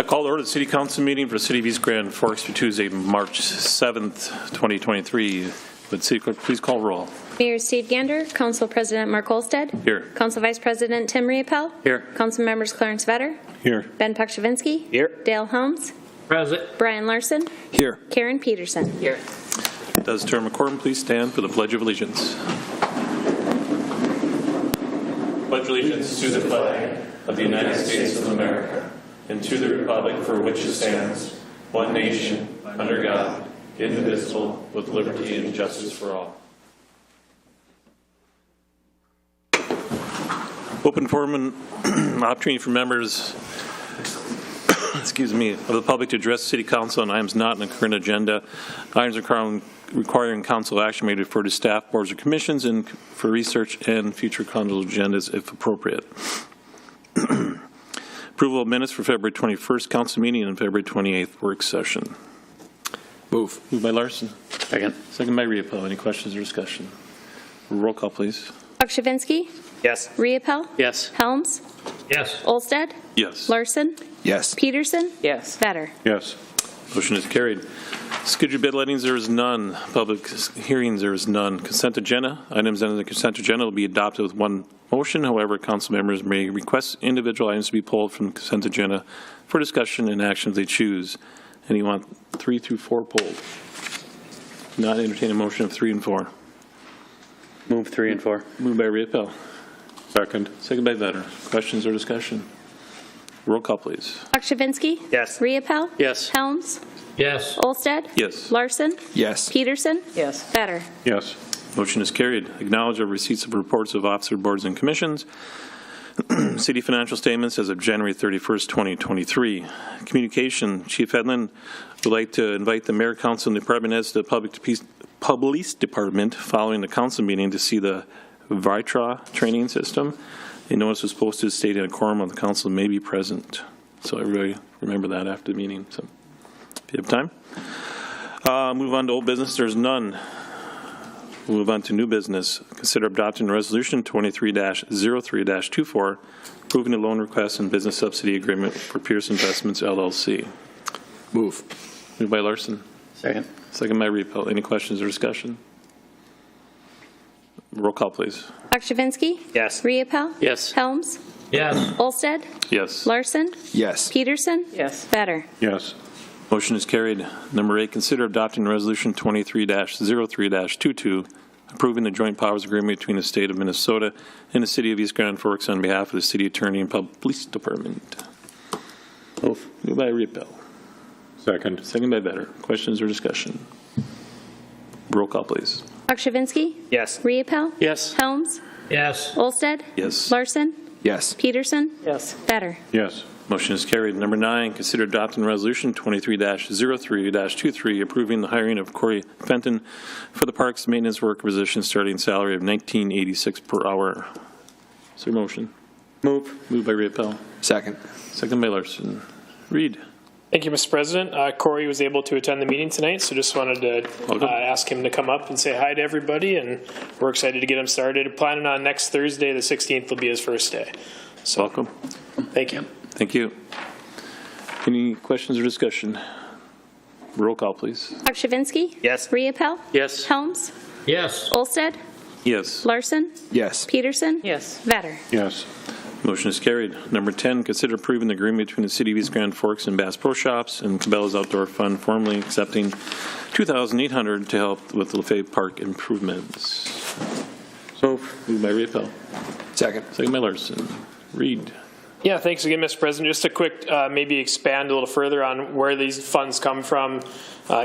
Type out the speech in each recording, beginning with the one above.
call to order the City Council meeting for the City of East Grand Forks for Tuesday, March 7th, 2023. Would City Clerk please call roll? Mayor Steve Gander, Council President Mark Olsted. Here. Council Vice President Tim Riepel. Here. Council Members Clarence Vetter. Here. Ben Pukshavinsky. Here. Dale Helms. Present. Brian Larson. Here. Karen Peterson. Here. Does term quorum please stand for the Pledge of Allegiance? Pledge allegiance to the flag of the United States of America and to the republic for which it stands, one nation, under God, indivisible, with liberty and justice for all. Open forum and opportunity for members of the public to address City Council on items not in the current agenda. Items requiring council action may refer to staff, boards, or commissions and for research and future council agendas if appropriate. Approval of minutes for February 21st council meeting and February 28th work session. Moved by Larson. Second. Second by Riepel. Any questions or discussion? Roll call, please. Pukshavinsky. Yes. Riepel. Yes. Helms. Yes. Olsted. Yes. Larson. Yes. Peterson. Yes. Vetter. Yes. Motion is carried. Scheduled bid lettings, there is none. Public hearings, there is none. Consent agenda. Items under the consent agenda will be adopted with one motion. However, council members may request individual items to be pulled from the consent agenda for discussion and action if they choose. And you want 3 through 4 pulled. Not entertain a motion of 3 and 4. Move 3 and 4. Moved by Riepel. Second. Second by Vetter. Questions or discussion? Roll call, please. Pukshavinsky. Yes. Riepel. Yes. Helms. Yes. Olsted. Yes. Larson. Yes. Peterson. Yes. Vetter. Yes. Motion is carried. Acknowledge of receipts of reports of officer boards and commissions. City financial statements as of January 31st, 2023. Communication. Chief Hedlund would like to invite the Mayor, Council, and Department heads to the Police Department following the council meeting to see the VITRA training system. A notice was posted stating a quorum of the council may be present. So everybody remember that after the meeting. So if you have time. Move on to old business. There's none. We'll move on to new business. Consider adopting resolution 23-03-24, approving the loan request and business subsidy agreement for Pierce Investments, LLC. Move. Moved by Larson. Second. Second by Riepel. Any questions or discussion? Roll call, please. Pukshavinsky. Yes. Riepel. Yes. Helms. Yes. Olsted. Yes. Larson. Yes. Peterson. Yes. Vetter. Yes. Motion is carried. Number 8, consider adopting resolution 23-03-22, approving the joint powers agreement between the state of Minnesota and the city of East Grand Forks on behalf of the city attorney and police department. Moved by Riepel. Second. Second by Vetter. Questions or discussion? Roll call, please. Pukshavinsky. Yes. Riepel. Yes. Helms. Yes. Olsted. Yes. Larson. Yes. Peterson. Yes. Vetter. Yes. Motion is carried. Number 9, consider adopting resolution 23-03-23, approving the hiring of Corey Fenton for the parks maintenance work position starting salary of $19.86 per hour. Is there a motion? Move. Moved by Riepel. Second. Second by Larson. Reed. Thank you, Mr. President. Corey was able to attend the meeting tonight, so just wanted to ask him to come up and say hi to everybody, and we're excited to get him started. Planning on next Thursday, the 16th, will be his first day. So, Welcome. thank you. Thank you. Any questions or discussion? Roll call, please. Pukshavinsky. Yes. Riepel. Yes. Helms. Yes. Olsted. Yes. Larson. Yes. Peterson. Yes. Vetter. Yes. Motion is carried. Number 10, consider approving the agreement between the City of East Grand Forks and Bass Pro Shops and Cabela's Outdoor Fund, formally accepting $2,800 to help with the Lefebvre Park improvements. Moved by Riepel. Second. Second by Larson. Reed. Yeah, thanks again, Mr. President. Just a quick, maybe expand a little further on where these funds come from.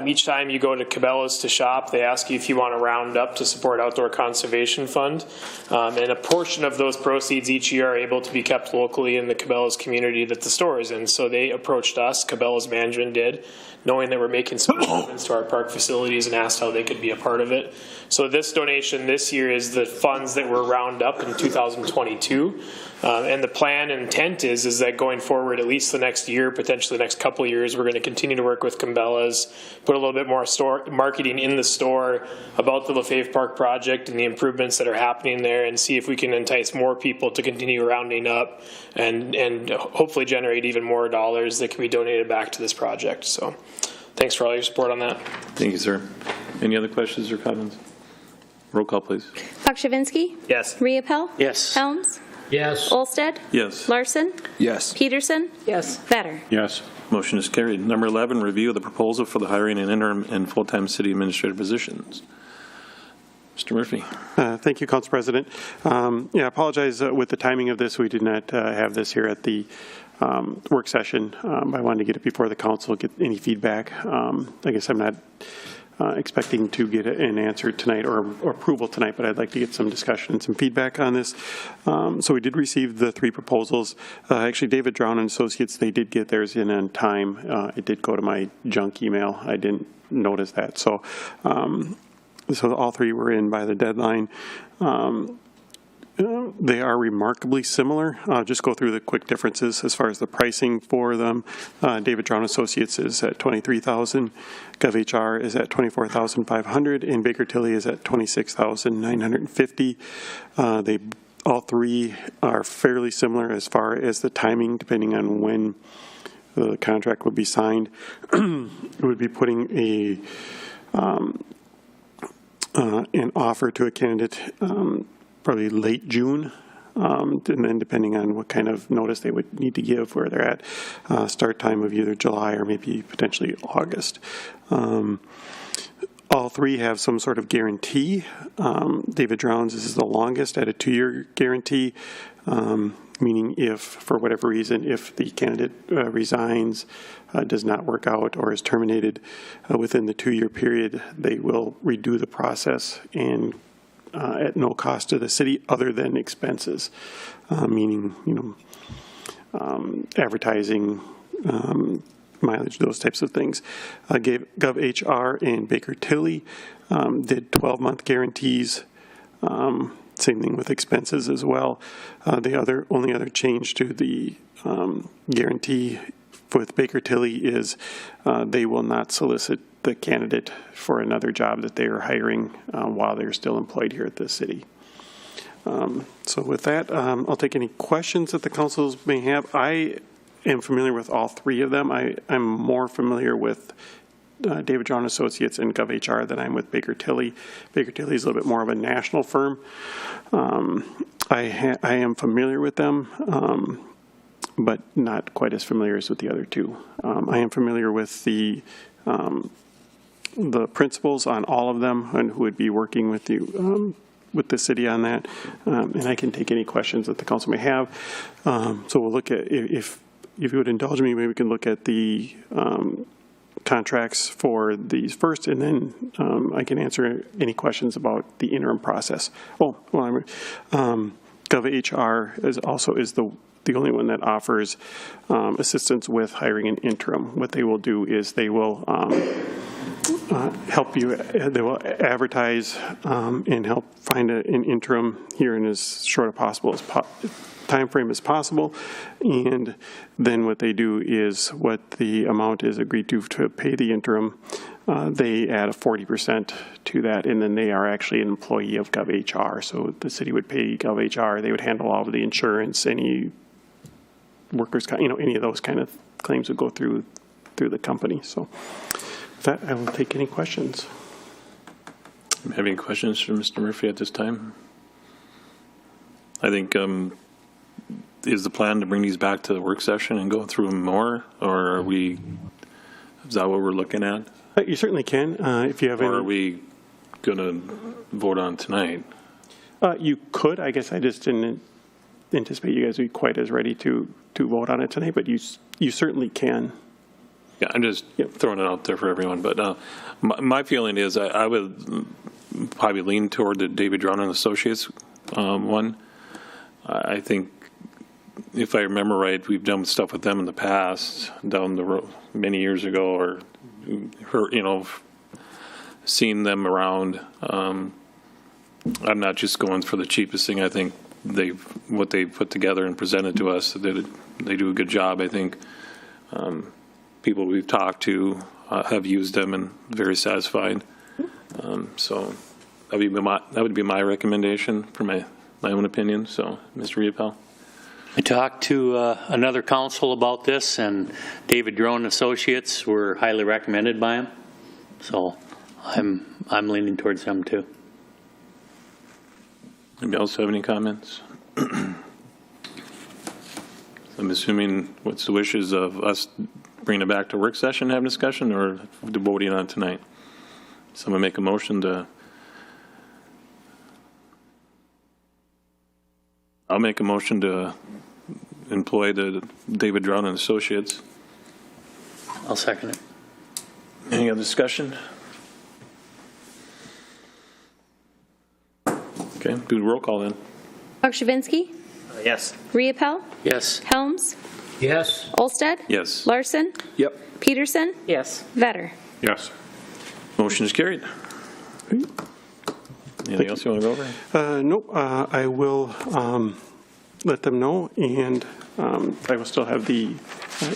Each time you go to Cabela's to shop, they ask you if you want to round up to support Outdoor Conservation Fund. And a portion of those proceeds each year are able to be kept locally in the Cabela's community that the store is in. So they approached us, Cabela's management did, knowing that we're making some improvements to our park facilities, and asked how they could be a part of it. So this donation this year is the funds that were round up in 2022. And the plan and intent is that going forward, at least the next year, potentially the next couple of years, we're going to continue to work with Cabela's put a little bit more store marketing in the store about the Lefebvre Park project and the improvements that are happening there, and see if we can entice more people to continue rounding up and hopefully generate even more dollars that can be donated back to this project. So thanks for all your support on that. Thank you, sir. Any other questions or comments? Roll call, please. Pakshavinsky. Yes. Riepel. Yes. Helms. Yes. Olsted. Yes. Larson. Yes. Peterson. Yes. Vetter. Yes. Motion is carried. Number 11, review of the proposal for the hiring an interim and full-time city administrator positions. Mr. Murphy. Thank you, Council President. I apologize with the timing of this. We did not have this here at the work session. I wanted to get it before the council, get any feedback. I guess I'm not expecting to get an answer tonight or approval tonight, but I'd like to get some discussion and some feedback on this. So we did receive the 3 proposals. Actually, David Drown and Associates, they did get theirs in on time. It did go to my junk email. I didn't notice that. So, so all 3 were in by the deadline. They are remarkably similar. I'll just go through the quick differences as far as the pricing for them. David Drown Associates is at $23,000. GovHR is at $24,500, and Baker Tilly is at $26,950. They all 3 are fairly similar as far as the timing, depending on when the contract would be signed. It would be putting an offer to a candidate probably late June, and then depending on what kind of notice they would need to give, where they're at, start time of either July or maybe potentially August. All 3 have some sort of guarantee. David Drown's is the longest at a 2-year guarantee, meaning if, for whatever reason, if the candidate resigns, does not work out, or is terminated within the 2-year period, they will redo the process and at no cost to the city other than expenses, meaning, advertising, mileage, those types of things. GovHR and Baker Tilly did 12-month guarantees. Same thing with expenses as well. The only other change to the guarantee with Baker Tilly is they will not solicit the candidate for another job that they are hiring while they're still employed here at the city. So with that, I'll take any questions that the councils may have. I am familiar with all 3 of them. I'm more familiar with David Drown Associates and GovHR than I'm with Baker Tilly. Baker Tilly is a little bit more of a national firm. I am familiar with them, but not quite as familiar as with the other 2. I am familiar with the principals on all of them and who would be working with you, with the city on that. And I can take any questions that the council may have. So we'll look at, if you would indulge me, maybe we can look at the contracts for these first, and then I can answer any questions about the interim process. GovHR is the only one that offers assistance with hiring an interim. What they will do is they will help you, they will advertise and help find an interim here in as short a possible time frame as possible, and then what they do is what the amount is agreed to pay the interim, they add a 40% to that, and then they are actually an employee of GovHR. So the city would pay GovHR, they would handle all of the insurance, any workers, any of those kind of claims would go through the company. So with that, I will take any questions. Have any questions for Mr. Murphy at this time? I think, is the plan to bring these back to the work session and go through them more, or is that what we're looking at? You certainly can, if you have any. Or are we going to vote on tonight? You could. I guess I just didn't anticipate you guys would be quite as ready to vote on it tonight, but you certainly can. Yeah, I'm just throwing it out there for everyone. But my feeling is I would probably lean toward the David Drown and Associates one. I think, if I remember right, we've done stuff with them in the past, down the road, many years ago, or seen them around. I'm not just going for the cheapest thing. I think what they put together and presented to us, they do a good job. I think people we've talked to have used them and very satisfied. So that would be my recommendation for my own opinion. So, Mr. Riepel. I talked to another council about this, and David Drone Associates were highly recommended by him. So I'm leaning towards them too. Anybody else have any comments? I'm assuming what's the wishes of us bringing it back to work session, have a discussion, or voting on it tonight? Someone make a motion to. I'll make a motion to employ the David Drown and Associates. I'll second it. Any other discussion? Okay, do the roll call then. Shavinsky, Yes. Riepel, Yes. Helms, Yes. Olsted, Yes. Larson, Yep. Peterson, Yes. Vetter. Yes. Motion is carried. Anything else you want to go over? Nope, I will let them know, and I will still have the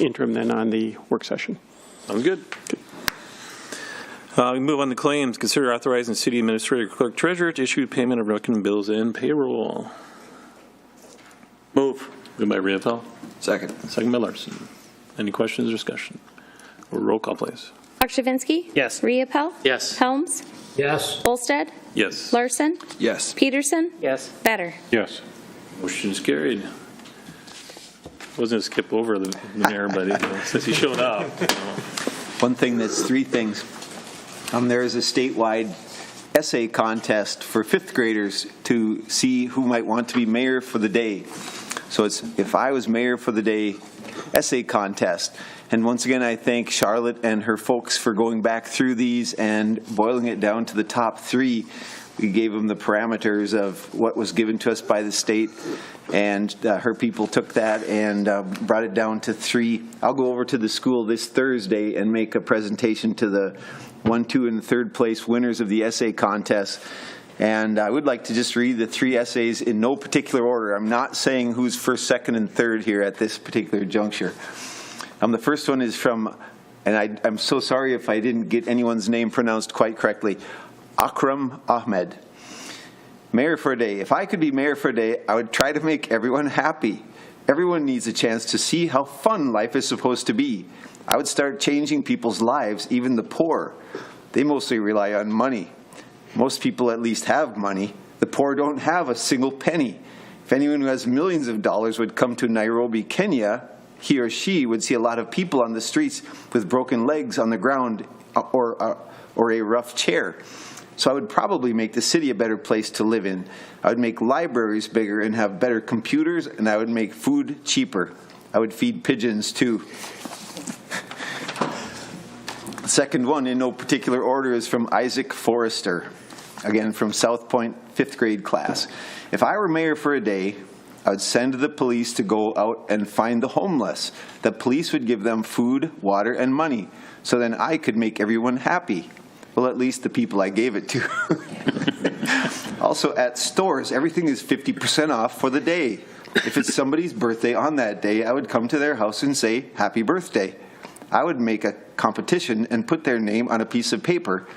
interim then on the work session. Sounds good. We move on to claims. Consider authorizing city administrator, clerk, treasurer to issue payment of reckoning bills and payroll. Move. Moved by Riepel, Second. second by Larson. Any questions or discussion? Or roll call, please. Shavinsky. Yes. Riepel. Yes. Helms, Yes. Olsted, Yes. Larson, Yes. Peterson, Yes. Vetter. Yes. Motion is carried. Wasn't going to skip over the mayor, but since he showed up. One thing that's three things. There is a statewide essay contest for fifth graders to see who might want to be mayor for the day. So it's if I was mayor for the day essay contest. And once again, I thank Charlotte and her folks for going back through these and boiling it down to the top three. We gave them the parameters of what was given to us by the state, and her people took that and brought it down to three. I'll go over to the school this Thursday and make a presentation to the 1, 2, and 3rd place winners of the essay contest. And I would like to just read the three essays in no particular order. I'm not saying who's first, second, and third here at this particular juncture. The first one is from, and I'm so sorry if I didn't get anyone's name pronounced quite correctly, Akram Ahmed. Mayor for a day. If I could be mayor for a day, I would try to make everyone happy. Everyone needs a chance to see how fun life is supposed to be. I would start changing people's lives, even the poor. They mostly rely on money. Most people at least have money. The poor don't have a single penny. If anyone who has millions of dollars would come to Nairobi, Kenya, he or she would see a lot of people on the streets with broken legs on the ground or a rough chair. So I would probably make the city a better place to live in. I would make libraries bigger and have better computers, and I would make food cheaper. I would feed pigeons too. The second one, in no particular order, is from Isaac Forrester, again from South Point 5th grade class. If I were mayor for a day, I would send the police to go out and find the homeless. The police would give them food, water, and money, so then I could make everyone happy. Well, at least the people I gave it to. Also, at stores, everything is 50% off for the day. If it's somebody's birthday on that day, I would come to their house and say, "Happy birthday." I would make a competition and put their name on a piece of paper,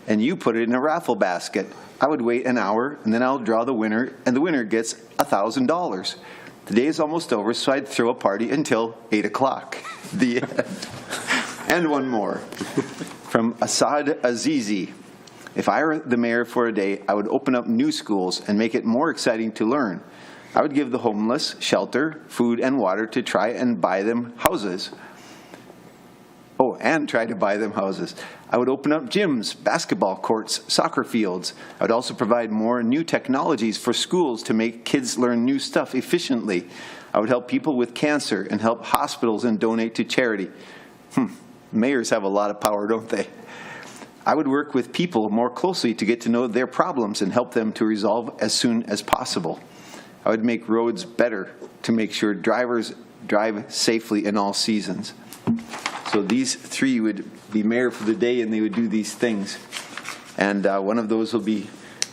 and you put it in a raffle basket. I would wait an hour, and then I'll draw the winner, and the winner gets $1,000. The day is almost over, so I'd throw a party until 8 o'clock. The end. And one more. From Asad Azizi. If I were the mayor for a day, I would open up new schools and make it more exciting to learn. I would give the homeless shelter, food, and water to try and buy them houses. And try to buy them houses. I would open up gyms, basketball courts, soccer fields. I would also provide more new technologies for schools to make kids learn new stuff efficiently. I would help people with cancer and help hospitals and donate to charity. Mayors have a lot of power, don't they? I would work with people more closely to get to know their problems and help them to resolve as soon as possible. I would make roads better to make sure drivers drive safely in all seasons. So these three would be mayor for the day, and they would do these things. And one of those will be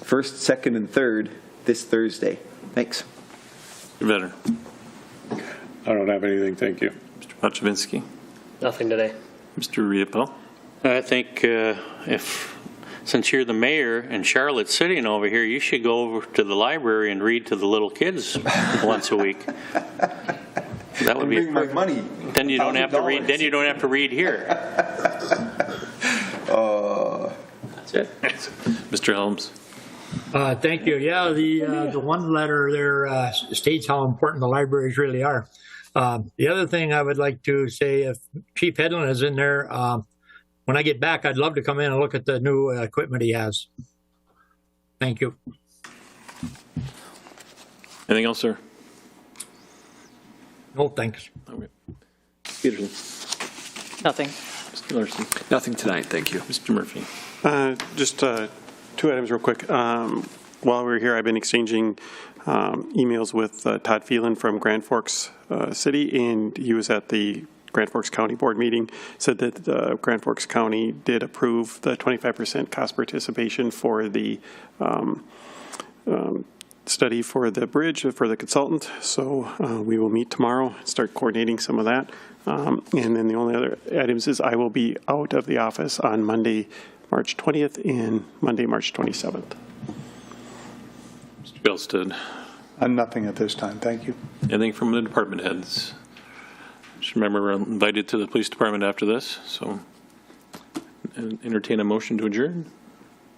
1st, 2nd, and 3rd this Thursday. Thanks. Vetter. I don't have anything, thank you. Mr. Paczynski. Nothing today. Mr. Riepel. I think since you're the mayor and Charlotte's sitting over here, you should go over to the library and read to the little kids once a week. That would be bring my money. Then you don't have to read. Then you don't have to read here. That's it. Mr. Helms. Thank you. Yeah, the one letter there states how important the libraries really are. The other thing I would like to say, if Chief Headland is in there, when I get back, I'd love to come in and look at the new equipment he has. Thank you. Anything else, sir? No, thanks. Okay. Peterson. Nothing. Mr. Larson. Nothing tonight, thank you. Mr. Murphy. Just 2 items real quick. While we were here, I've been exchanging emails with Todd Phelan from Grand Forks City, and he was at the Grand Forks County Board meeting, said that Grand Forks County did approve the 25% cost participation for the study for the bridge for the consultant. So we will meet tomorrow and start coordinating some of that. And then the only other items is I will be out of the office on Monday, March 20th and Monday, March 27th. Mr. Gelsted. Nothing at this time, thank you. Anything from the department heads? Just remember, we're invited to the police department after this, so entertain a motion to adjourn.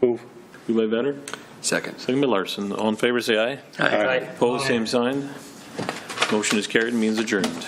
Move. Moved by Vetter. Second. Second by Larson. All in favor, say aye. Aye. Opposed, same sign. Motion is carried and means adjourned.